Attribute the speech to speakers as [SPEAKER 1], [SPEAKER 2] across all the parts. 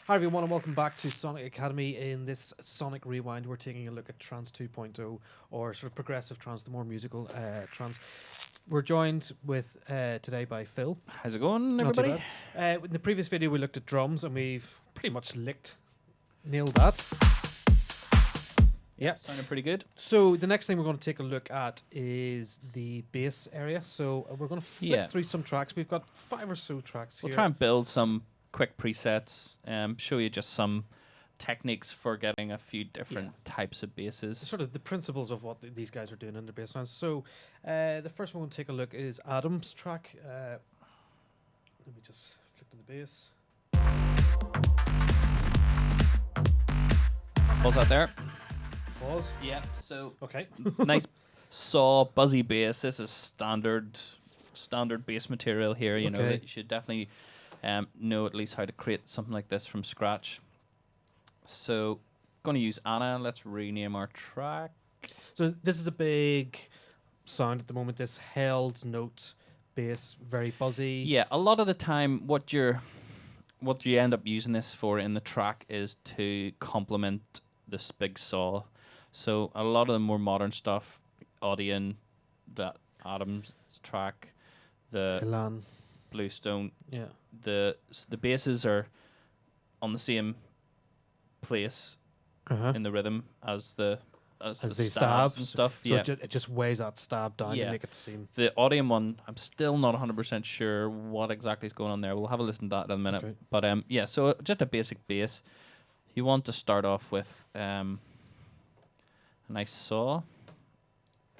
[SPEAKER 1] Hi everyone and welcome back to Sonic Academy. In this Sonic Rewind we're taking a look at Trance 2.0, or sort of progressive trance, the more musical trance. We're joined with today by Phil.
[SPEAKER 2] How's it going,
[SPEAKER 1] Not too
[SPEAKER 2] everybody?
[SPEAKER 1] bad. In the previous video we looked at drums and we've pretty much nailed that. Yeah.
[SPEAKER 2] Sounded pretty good.
[SPEAKER 1] So the next thing we're going to take a look at is the bass area. So we're going to flip through some tracks. We've got 5 or so tracks here.
[SPEAKER 2] We'll try and build some quick presets, show you just some techniques for getting a few different types of basses.
[SPEAKER 1] Sort of the principles of what these guys are doing in their bass lines. So the first one we'll take a look is Adam's track. Let me just flick to the bass.
[SPEAKER 2] Pause that there.
[SPEAKER 1] Pause.
[SPEAKER 2] Yeah, so
[SPEAKER 1] Okay.
[SPEAKER 2] nice saw buzzy bass. This is standard bass material here. You know
[SPEAKER 1] Okay.
[SPEAKER 2] that you should definitely know at least how to create something like this from scratch. So, going to use Anna. Let's rename our track.
[SPEAKER 1] So this is a big sound at the moment. This held note bass, very buzzy.
[SPEAKER 2] Yeah, a lot of the time, what you end up using this for in the track is to complement this big saw. So a lot of the more modern stuff, Audion, that Adam's track, the
[SPEAKER 1] Elan.
[SPEAKER 2] Bluestone,
[SPEAKER 1] Yeah.
[SPEAKER 2] the basses are on the same place
[SPEAKER 1] Uh-huh.
[SPEAKER 2] in the rhythm as the
[SPEAKER 1] they
[SPEAKER 2] stabs
[SPEAKER 1] stab
[SPEAKER 2] and stuff.
[SPEAKER 1] So
[SPEAKER 2] yeah.
[SPEAKER 1] it just weighs that stab down
[SPEAKER 2] Yeah.
[SPEAKER 1] to make it seem.
[SPEAKER 2] The Audion one, I'm still not 100% sure what exactly is going on there. We'll have a listen to that in a minute.
[SPEAKER 1] Okay.
[SPEAKER 2] But yeah, so just a basic bass. You want to start off with a nice saw.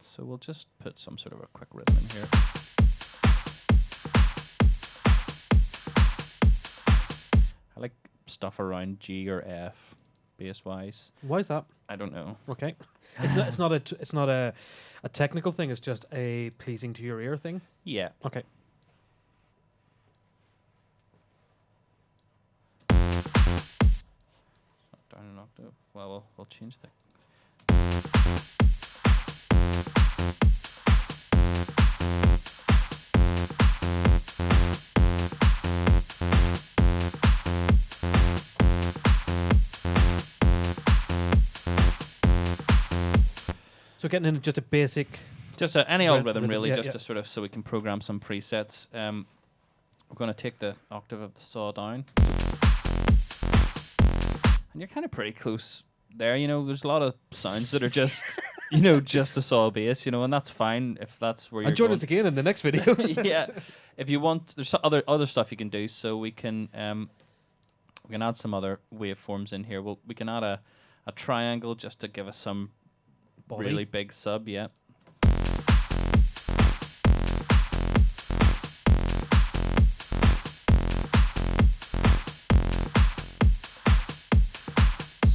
[SPEAKER 2] So we'll just put some sort of a quick rhythm in here. I like stuff around G or F bass wise.
[SPEAKER 1] Why is that?
[SPEAKER 2] I don't know.
[SPEAKER 1] Okay. It's not a technical thing. It's just a pleasing to your ear thing.
[SPEAKER 2] Yeah.
[SPEAKER 1] Okay.
[SPEAKER 2] Down an octave. Well, we'll change that.
[SPEAKER 1] So getting in just a basic.
[SPEAKER 2] Just any old rhythm,
[SPEAKER 1] rhythm,
[SPEAKER 2] really,
[SPEAKER 1] yeah,
[SPEAKER 2] just
[SPEAKER 1] yeah.
[SPEAKER 2] to sort of so we can program some presets. We're going to take the octave of the saw down, and you're kind of pretty close there. You know, there's a lot of sounds that are just, just a saw bass. And that's fine if that's where you're
[SPEAKER 1] And join
[SPEAKER 2] going.
[SPEAKER 1] us again in the next video.
[SPEAKER 2] Yeah, if you want, there's other stuff you can do. So we can add some other waveforms in here. We can add a triangle just to give us some
[SPEAKER 1] Body.
[SPEAKER 2] really big sub. Yeah.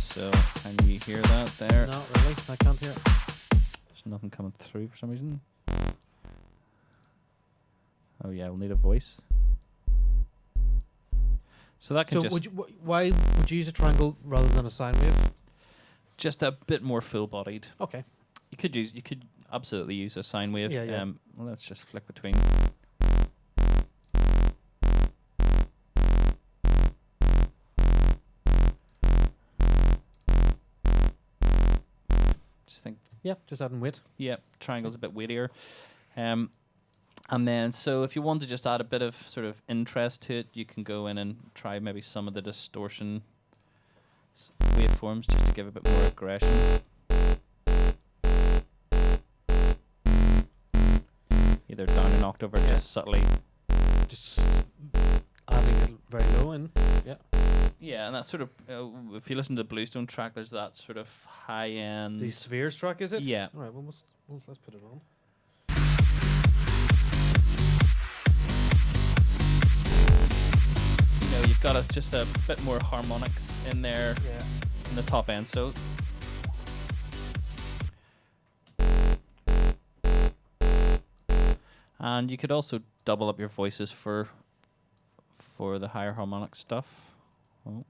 [SPEAKER 2] So can you hear that there?
[SPEAKER 1] Not really. I can't hear it.
[SPEAKER 2] There's nothing coming through for some reason. Oh yeah, we'll need a voice. So that can
[SPEAKER 1] So
[SPEAKER 2] just
[SPEAKER 1] would you, why would you use a triangle rather than a sine wave?
[SPEAKER 2] just a bit more full-bodied.
[SPEAKER 1] Okay.
[SPEAKER 2] You could absolutely use a sine wave.
[SPEAKER 1] Yeah, yeah.
[SPEAKER 2] Well, let's just flick between. Just think,
[SPEAKER 1] Yeah, just adding weight.
[SPEAKER 2] yeah, triangle's a bit weightier. And then, so if you want to just add a bit of sort of interest to it, you can go in and try maybe some of the distortion waveforms just to give a bit more aggression. Either down an octave or just subtly.
[SPEAKER 1] Just adding it very low in. Yeah.
[SPEAKER 2] Yeah, and that sort of, if you listen to the Bluestone track, there's that sort of high end.
[SPEAKER 1] The spheres track, is it?
[SPEAKER 2] Yeah.
[SPEAKER 1] All right. Well, let's put it on.
[SPEAKER 2] You've got just a bit more harmonics in there
[SPEAKER 1] Yeah.
[SPEAKER 2] in the top end. So and you could also double up your voices for the higher harmonic stuff. Oh,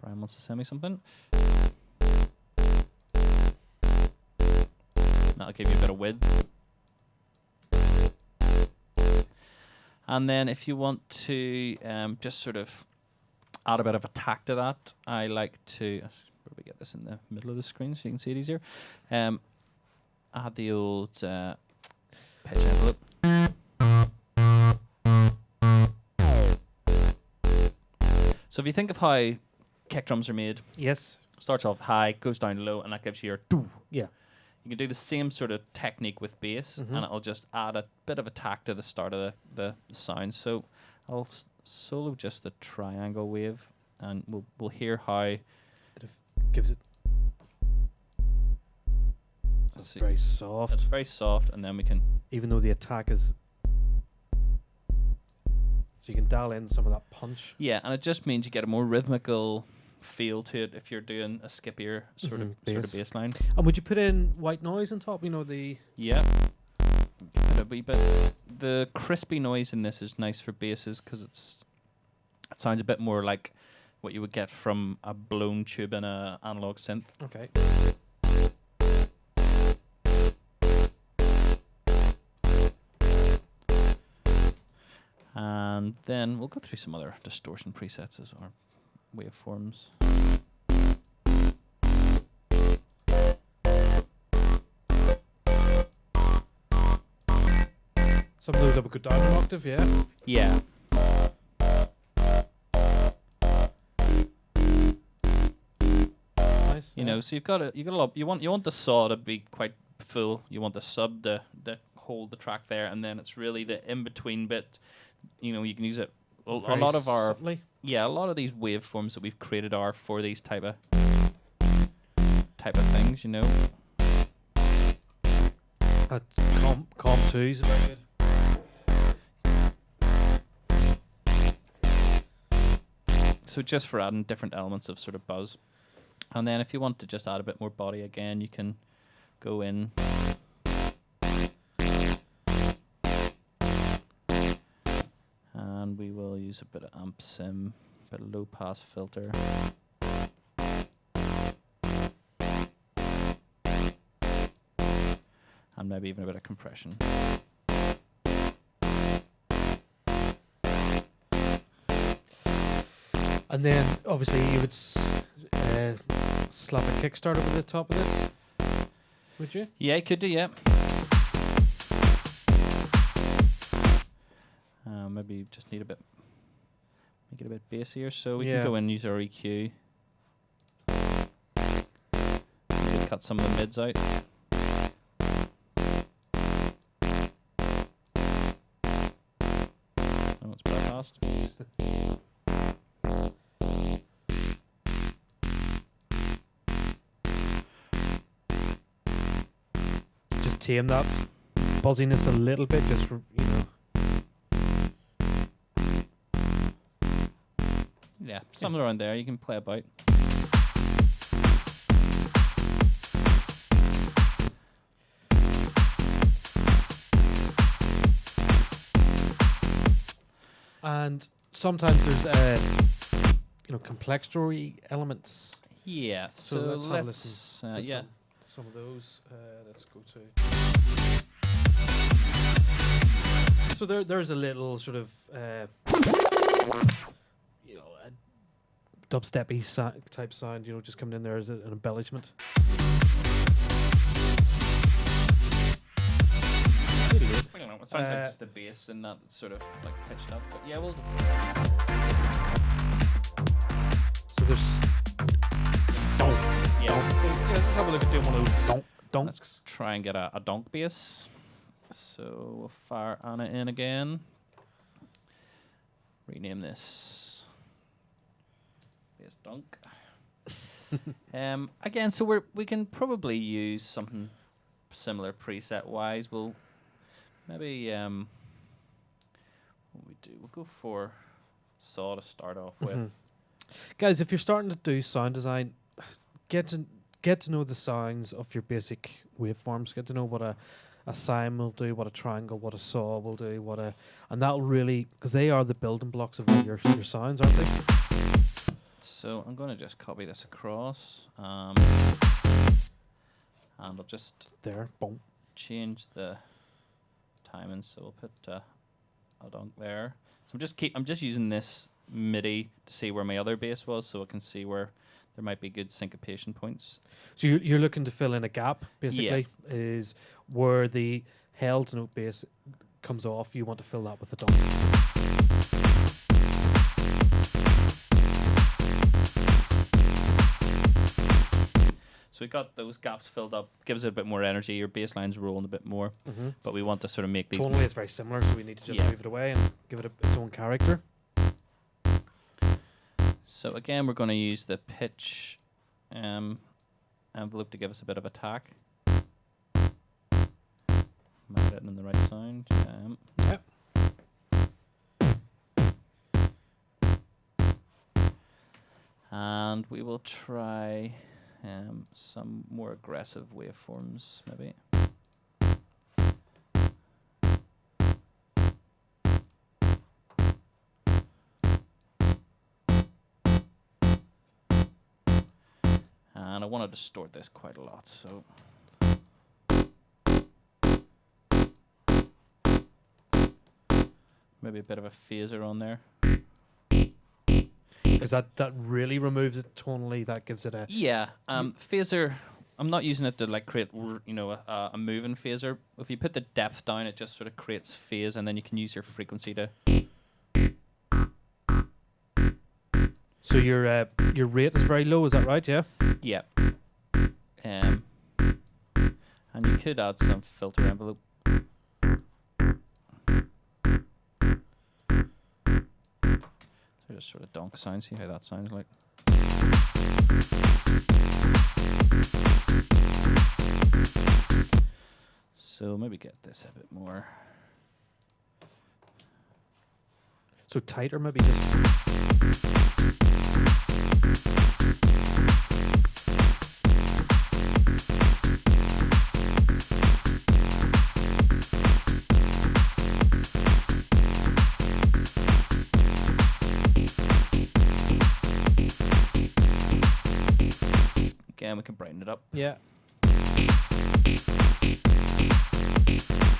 [SPEAKER 2] Brian wants to send me something. That'll give you a bit of width. And then if you want to just sort of add a bit of attack to that, I like to probably get this in the middle of the screen so you can see it easier. Add the old pitch envelope. So if you think of how kick drums are made,
[SPEAKER 1] Yes.
[SPEAKER 2] starts off high, goes down low, and that gives you your doo.
[SPEAKER 1] Yeah.
[SPEAKER 2] You can do the same sort of technique with bass, and it'll just add a bit of attack to the start of the sound. So I'll solo just the triangle wave, and we'll hear how
[SPEAKER 1] It gives it. It's very soft.
[SPEAKER 2] It's very soft, and then we can.
[SPEAKER 1] Even though the attack is. So you can dial in some of that punch.
[SPEAKER 2] Yeah, and it just means you get a more rhythmical feel to it if you're doing a skippier sort of bass line.
[SPEAKER 1] And would you put in white noise on top? You know, the.
[SPEAKER 2] Yeah. Put a wee bit. The crispy noise in this is nice for basses because it sounds a bit more like what you would get from a blown tube in a analog synth.
[SPEAKER 1] Okay.
[SPEAKER 2] And then we'll go through some other distortion presets or waveforms.
[SPEAKER 1] Some of those up a good down an octave, yeah.
[SPEAKER 2] Yeah.
[SPEAKER 1] Nice.
[SPEAKER 2] You know, so you got a lot. You want the saw to be quite full. You want the sub to hold the track there, and then it's really the in between bit. You know, you can use it. A lot of our
[SPEAKER 1] subtly.
[SPEAKER 2] a lot of these waveforms that we've created are for these type of things. You know.
[SPEAKER 1] Calm 2's very good.
[SPEAKER 2] So just for adding different elements of sort of buzz. And then if you want to just add a bit more body again, you can go in. And we will use a bit of amp sim, a bit of low pass filter. And maybe even a bit of compression.
[SPEAKER 1] And then, obviously, you would slap a kickstart over the top of this. Would you?
[SPEAKER 2] Yeah, you could do, yeah. Maybe you just need a bit, make it a bit bassier, so we can go in and use our EQ. Maybe cut some of the mids out. Oh, it's bypassed.
[SPEAKER 1] Just tame that buzziness a little bit, just for, you know.
[SPEAKER 2] Yeah, somewhere around there. You can play about.
[SPEAKER 1] And sometimes there's, you know, complex story elements.
[SPEAKER 2] Yeah, so
[SPEAKER 1] let's have a listen to
[SPEAKER 2] yeah.
[SPEAKER 1] some of those. Let's go to. So there's a little sort of, you know, a dubsteppy type sound, you know, just coming in there as an embellishment. Really good.
[SPEAKER 2] I don't know. It sounds like just the bass in that sort of like pitched up, but yeah, we'll.
[SPEAKER 1] So there's. Donk.
[SPEAKER 2] Yeah.
[SPEAKER 1] Let's have a look at doing one of those donk.
[SPEAKER 2] Let's try and get a donk bass. So we'll fire Anna in again. Rename this bass donk. Again, so we can probably use something similar preset wise. We'll maybe what we do. We'll go for saw to start off with.
[SPEAKER 1] Guys, if you're starting to do sound design, get to know the sounds of your basic waveforms. Get to know what a sine will do, what a triangle, what a saw will do, and that'll really, because they are the building blocks of all your sounds, aren't they?
[SPEAKER 2] So I'm going to just copy this across, and I'll just
[SPEAKER 1] boom,
[SPEAKER 2] change the timing. So we'll put a donk there. So I'm just using this MIDI to see where my other bass was, so I can see where there might be good syncopation points.
[SPEAKER 1] So you're looking to fill in a gap, basically, is where the held note bass comes off. You want to fill that with a donk.
[SPEAKER 2] So we got those gaps filled up, gives it a bit more energy. Your bass line's rolling a bit more, but we want to sort of make these.
[SPEAKER 1] Tonally, it's very similar, so we need to just move it away and give it its own character.
[SPEAKER 2] So again, we're going to use the pitch envelope to give us a bit of attack. Am I getting in the right sound?
[SPEAKER 1] Yep.
[SPEAKER 2] And we will try some more aggressive waveforms, maybe. And I want to distort this quite a lot, so maybe a bit of a phaser on there.
[SPEAKER 1] Because that really removes it tonally. That gives it a
[SPEAKER 2] phaser. I'm not using it to like create a moving phaser. If you put the depth down, it just sort of creates phase, and then you can use your frequency to.
[SPEAKER 1] So your rate is very low. Is that right? Yeah.
[SPEAKER 2] Yeah. And you could add some filter envelope. So just sort of donk sound. See how that sounds like. So maybe get this a bit more.
[SPEAKER 1] So tighter, maybe just.
[SPEAKER 2] Again, we can brighten it up.
[SPEAKER 1] Yeah.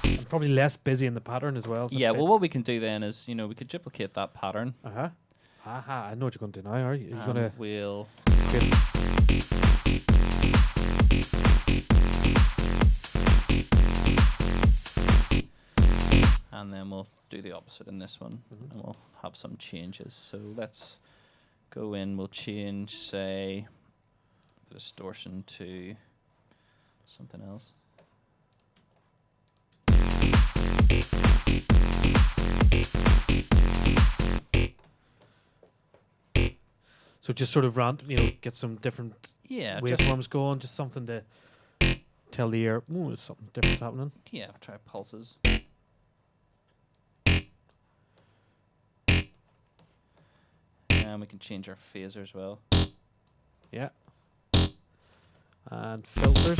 [SPEAKER 1] And probably less busy in the pattern as well.
[SPEAKER 2] Yeah, well, what we can do then is, we could duplicate that pattern.
[SPEAKER 1] Aha, I know what you're going to do now, are you? You're going to...
[SPEAKER 2] We'll... And then we'll do the opposite in this one. And we'll have some changes. So let's go in, we'll change, say, the distortion to something else.
[SPEAKER 1] So just sort of get some different waveforms going, just something to tell the ear, there's something different happening.
[SPEAKER 2] Yeah, try pulses. And we can change our phaser as well.
[SPEAKER 1] Yeah. And filters.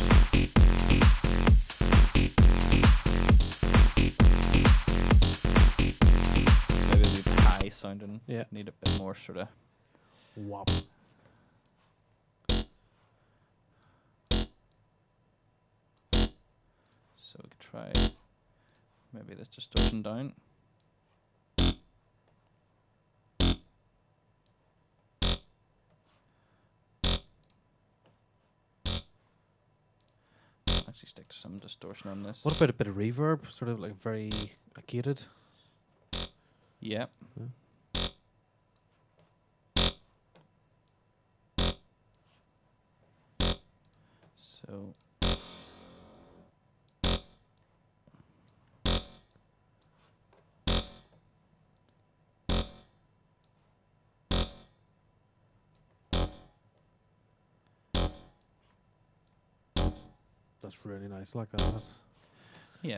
[SPEAKER 2] Maybe a bit high sounding.
[SPEAKER 1] Yeah.
[SPEAKER 2] Need a bit more sort of
[SPEAKER 1] whop.
[SPEAKER 2] So we could try maybe this distortion down. Actually stick to some distortion on this.
[SPEAKER 1] What about a bit of reverb? Sort of like very gated.
[SPEAKER 2] Yeah. So
[SPEAKER 1] that's really nice, like that. That's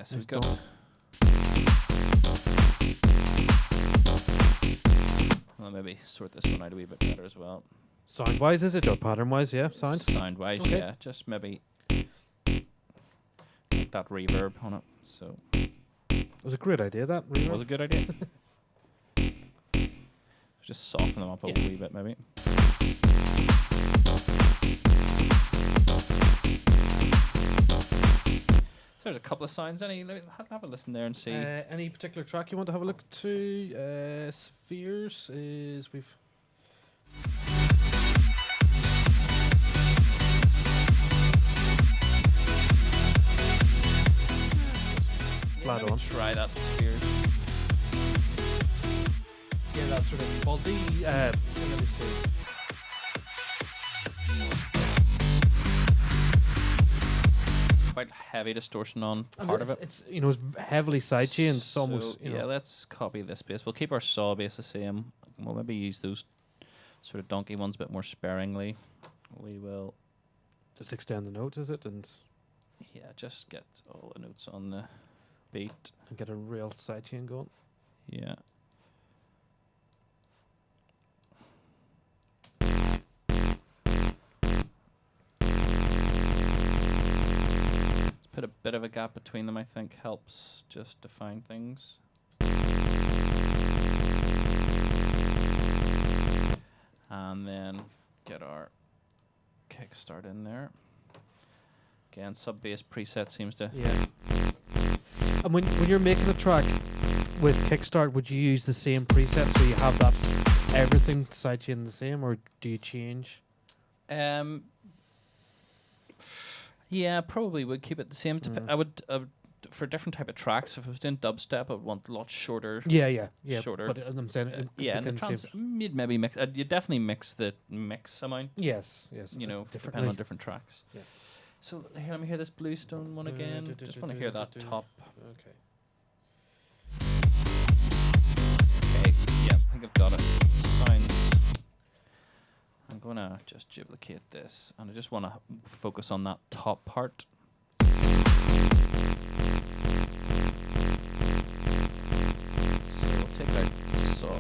[SPEAKER 2] so we've
[SPEAKER 1] done.
[SPEAKER 2] got. Well, maybe sort this one out a wee bit better as well.
[SPEAKER 1] Sound wise, is it, or pattern wise? Yeah, sound.
[SPEAKER 2] Sound wise,
[SPEAKER 1] Okay.
[SPEAKER 2] yeah. Just maybe that reverb on it. So
[SPEAKER 1] It was a great idea. That reverb.
[SPEAKER 2] was a good idea. Just soften them up a wee bit, maybe. there's a couple of sounds. Let me have a listen there and see.
[SPEAKER 1] Any particular track you want to have a look to? Spheres is we've. Flat on.
[SPEAKER 2] Try that Spheres.
[SPEAKER 1] Yeah, that's sort of fuzzy. Let me see.
[SPEAKER 2] Quite heavy distortion on
[SPEAKER 1] And
[SPEAKER 2] part of it.
[SPEAKER 1] It's it's heavily sidechained. It's almost
[SPEAKER 2] yeah. Let's copy this bass. We'll keep our saw bass the same. We'll maybe use those sort of donkey ones a bit more sparingly. We will
[SPEAKER 1] just extend the notes, is it, and
[SPEAKER 2] just get all the notes on the beat
[SPEAKER 1] and get a real sidechain going.
[SPEAKER 2] Yeah. Put a bit of a gap between them, I think, helps just define things. And then get our kickstart in there. Again, sub bass preset seems to.
[SPEAKER 1] Yeah. And when you're making a track with kickstart, would you use the same preset so you have that everything sidechain the same, or do you change?
[SPEAKER 2] Yeah, probably would keep it the same. I would for different type of tracks. If I was doing dubstep, I would want a lot shorter.
[SPEAKER 1] Yeah.
[SPEAKER 2] Shorter.
[SPEAKER 1] But I'm saying,
[SPEAKER 2] and the trance, you'd maybe mix. You definitely mix the mix amount.
[SPEAKER 1] Yes.
[SPEAKER 2] Depending on different tracks. Yeah. So here, let me hear this Bluestone one again. Just want to hear that top.
[SPEAKER 1] Okay.
[SPEAKER 2] Okay. Yeah, I think I've got it. Sounds. I'm gonna just duplicate this, and I just want to focus on that top part. So we'll take out the saw.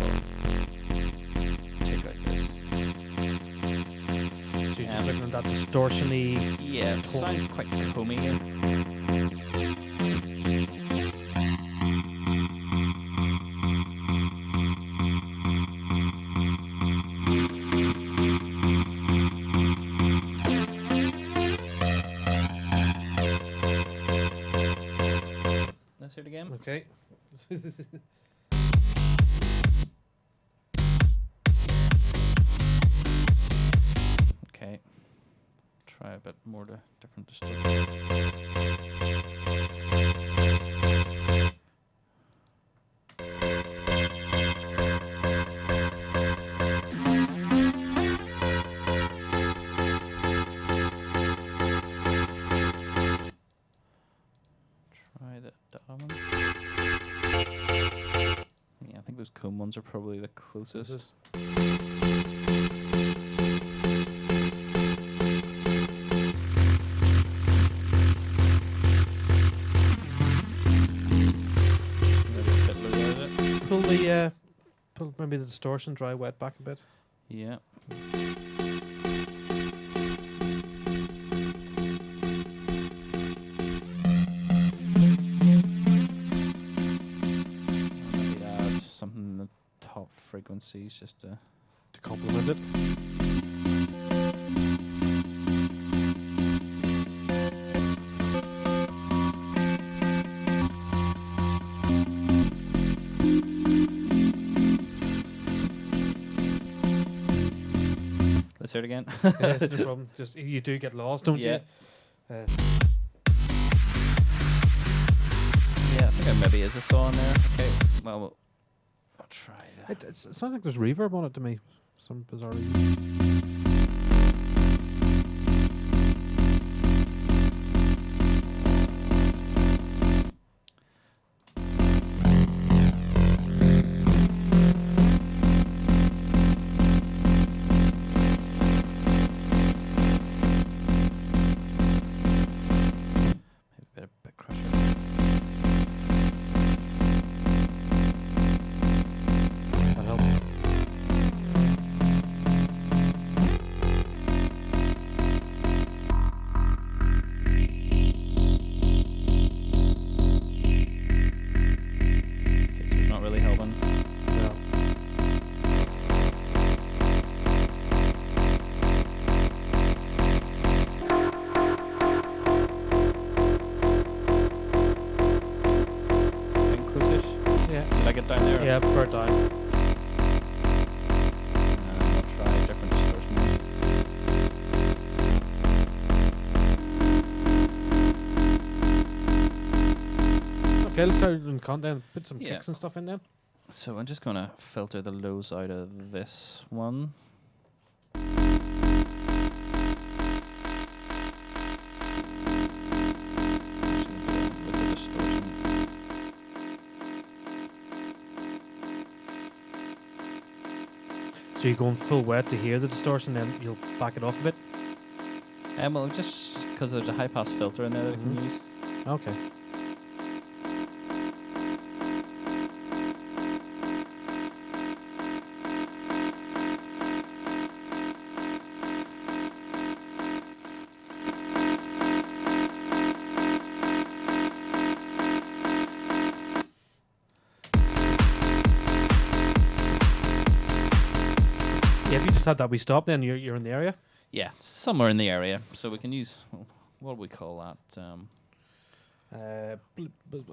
[SPEAKER 2] Take out this.
[SPEAKER 1] So you're just looking at that distortion-y.
[SPEAKER 2] Yeah, it sounds quite comey here. Let's hear it again.
[SPEAKER 1] Okay.
[SPEAKER 2] Okay. Try a bit more to different distortion. Try the one. Yeah, I think those comb ones are probably the closest.
[SPEAKER 1] Pull maybe the distortion dry wet back a bit.
[SPEAKER 2] Yeah. Maybe add something in the top frequencies just to
[SPEAKER 1] complement it.
[SPEAKER 2] Let's hear it again.
[SPEAKER 1] Yeah, no problem. Just you do get lost, don't you?
[SPEAKER 2] Yeah, I think there maybe is a saw in there. Okay, well, I'll try that.
[SPEAKER 1] It sounds like there's reverb on it to me. Some bizarre reason.
[SPEAKER 2] like it down there?
[SPEAKER 1] Yeah, prefer it down.
[SPEAKER 2] I'll try different distortion.
[SPEAKER 1] Okay, let's start in content. Put some
[SPEAKER 2] Yeah.
[SPEAKER 1] kicks and stuff in there.
[SPEAKER 2] So I'm just going to filter the lows out of this one. With the distortion.
[SPEAKER 1] So you're going full wet to hear the distortion, then you'll back it off a bit.
[SPEAKER 2] Well, just because there's a high pass filter in there that I can use.
[SPEAKER 1] Okay. Yeah, if you just had that we stop, then you're in the area.
[SPEAKER 2] Yeah, somewhere in the area. So we can use, what do we call that?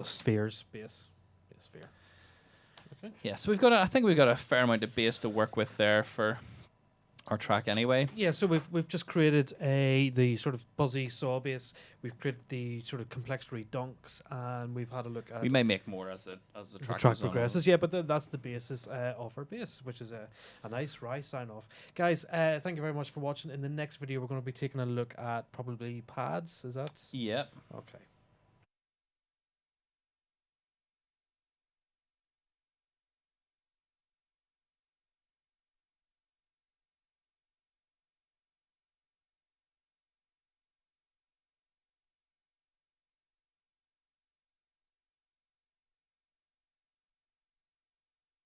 [SPEAKER 1] Spheres, bass sphere. Okay.
[SPEAKER 2] Yeah, so I think we've got a fair amount of bass to work with there for our track anyway.
[SPEAKER 1] Yeah, so we've just created the sort of buzzy saw bass. We've created the sort of complexity donks, and we've had a look at
[SPEAKER 2] We may make more as the track goes on.
[SPEAKER 1] progresses. Yeah, but that's the basis of our bass, which is a nice rye sign off. Guys, thank you very much for watching. In the next video, we're going to be taking a look at probably pads. Is that?
[SPEAKER 2] Yeah.
[SPEAKER 1] Okay.